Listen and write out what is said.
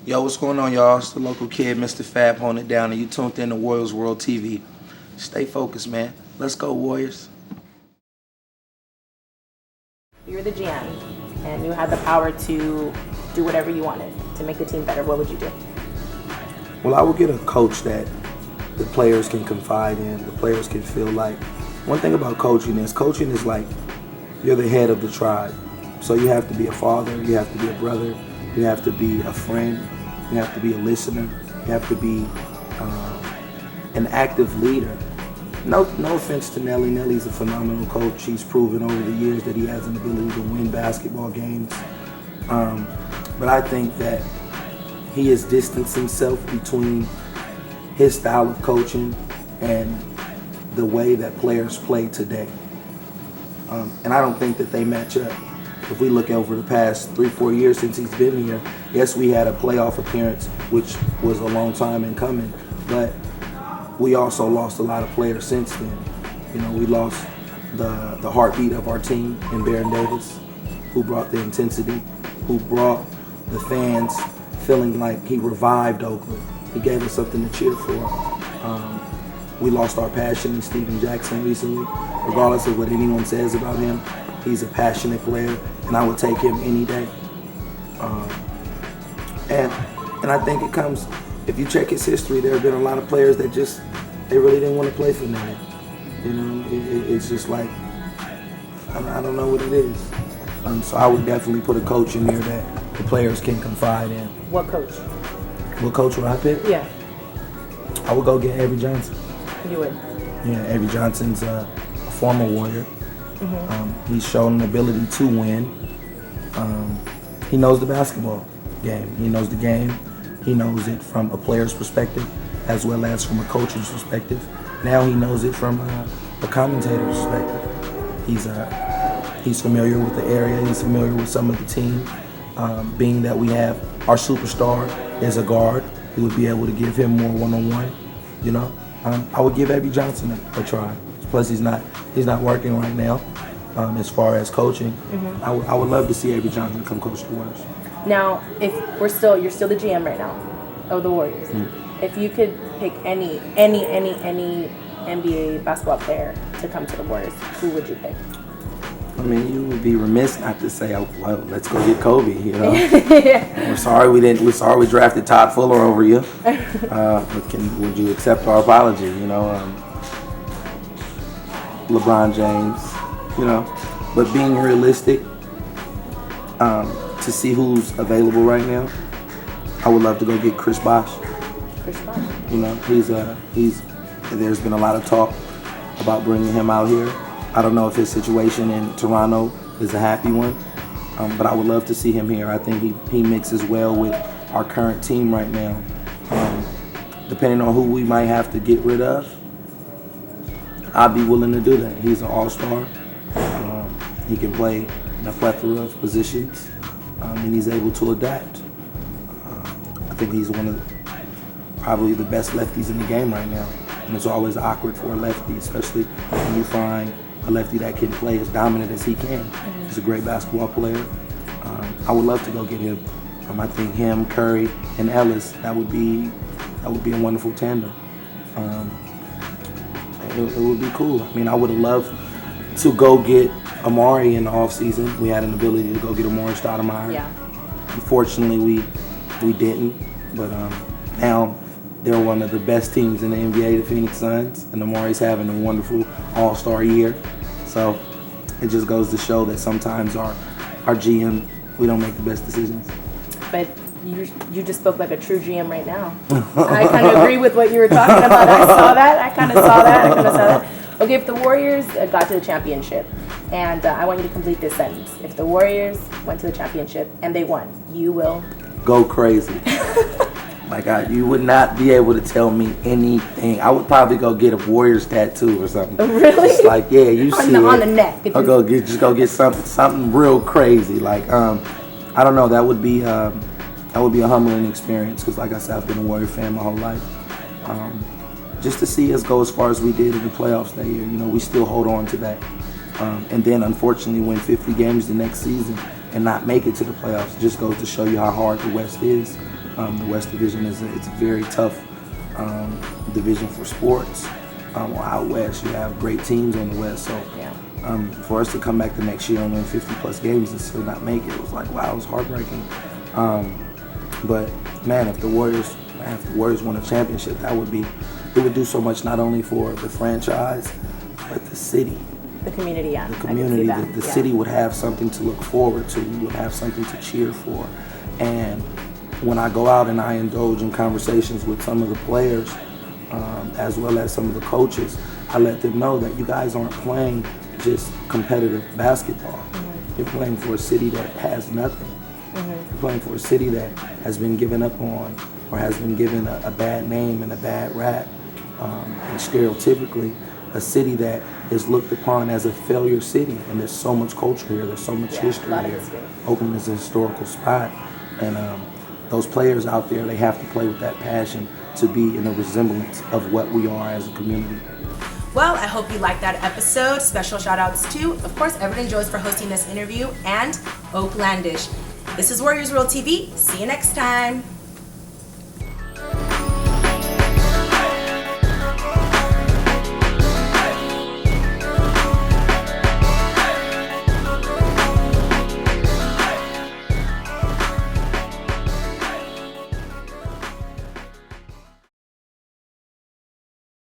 Yo, what's going on, y'all? It's the local kid, Mistah FAB, holding it down, and you tuned in to WarriorsWorld TV. Stay focused, man. Let's go, Warriors. You're the GM, and you had the power to do whatever you wanted to make the team better. What would you do? Well, I would get a coach that the players can confide in, the players can feel like. One thing about coaching is like you're the head of the tribe. So you have to be a father, you have to be a brother, you have to be a friend, you have to be a listener, you have to be an active leader. No offense to Nelly. Nelly's a phenomenal coach. He's proven over the years that he has an ability to win basketball games. But I think that he has distanced himself between his style of coaching and the way that players play today. And I don't think that they match up. If we look over the past 3-4 years since he's been here, yes, we had a playoff appearance, which was a long time in coming, but we also lost a lot of players since then. You know, we lost the heartbeat of our team in Baron Davis, who brought the intensity, who brought the fans feeling like he revived Oakland. He gave us something to cheer for. We lost our passion in Steven Jackson recently. Regardless of what anyone says about him, he's a passionate player, and I would take him any day. And I think it comes, if you check his history, there have been a lot of players that just, they really didn't want to play for Nelly. You know, it's just like, I don't know what it is. So I would definitely put a coach in there that the players can confide in. What coach? What coach would I pick? Yeah. I would go get Avery Johnson. You would? Yeah, Avery Johnson's a former Warrior. Mm-hmm. He's shown an ability to win. He knows the basketball game. He knows the game. He knows it from a player's perspective as well as from a coach's perspective. Now he knows it from a commentator's perspective. He's familiar with the area. He's familiar with some of the team. Being that we have our superstar is a guard, he would be able to give him more one-on-one. You know, I would give Avery Johnson a try. Plus, he's not working right now. As far as coaching, I would love to see Avery Johnson come coach the Warriors. Now, if you're still the GM right now of the Warriors, if you could pick any NBA basketball player to come to the Warriors, who would you pick? I mean, you would be remiss not to say, "Oh, well, let's go get Kobe." You know, we're sorry we're sorry we drafted Todd Fuller over you. But would you accept our apology? You know, LeBron James. You know, but being realistic, to see who's available right now, I would love to go get Chris Bosh. Chris Bosh. You know, there's been a lot of talk about bringing him out here. I don't know if his situation in Toronto is a happy one, but I would love to see him here. I think he mixes well with our current team right now. Depending on who we might have to get rid of, I'd be willing to do that. He's an all-star. He can play in a plethora of positions, and he's able to adapt. I think he's probably the best lefties in the game right now. And it's always awkward for a lefty, especially when you find a lefty that can play as dominant as he can. He's a great basketball player. I would love to go get him. I think him, Curry, and Ellis, that would be a wonderful tandem. It would be cool. I mean, I would have loved to go get Amari in the offseason. We had an ability to go get Amari Stoudemire. Yeah. Unfortunately, we didn't. But now they're one of the best teams in the NBA, the Phoenix Suns, and Amari's having a wonderful all-star year. So it just goes to show that sometimes our GM, we don't make the best decisions. But you just spoke like a true GM right now. I kind of agree with what you were talking about. I saw that. I kind of saw that. Okay, if the Warriors got to the championship, and I want you to complete this sentence. If the Warriors went to the championship and they won, you will go crazy. My God, you would not be able to tell me anything. I would probably go get a Warriors tattoo or something. Really? It's like, yeah, you see it. On the neck. I'll just go get something real crazy. Like, I don't know. That would be a humbling experience because, like I said, I've been a Warrior fan my whole life. Just to see us go as far as we did in the playoffs that year, you know, we still hold on to that. And then, unfortunately, win 50 games the next season and not make it to the playoffs just goes to show you how hard the West is. The West Division it's a very tough division for sports. Out west, you have great teams on the West, so for us to come back the next year and win 50 plus games and still not make it was like, wow, it was heartbreaking. But man, if the Warriors won a championship, it would do so much not only for the franchise, but the city. The community, yeah. The community, the city would have something to look forward to. We would have something to cheer for. And when I go out and I indulge in conversations with some of the players, as well as some of the coaches, I let them know that you guys aren't playing just competitive basketball. Mm-hmm. You're playing for a city that has nothing. Mm-hmm. You're playing for a city that has been given up on or has been given a bad name and a bad rap. And stereotypically, a city that is looked upon as a failure city. And there's so much culture here, there's so much history here. Oakland is a historical spot. And those players out there, they have to play with that passion to be in a resemblance of what we are as a community. Well, I hope you liked that episode. Special shout outs to, of course, Everton Jones for hosting this interview and Oaklandish. This is WarriorsWorld TV. See you next time.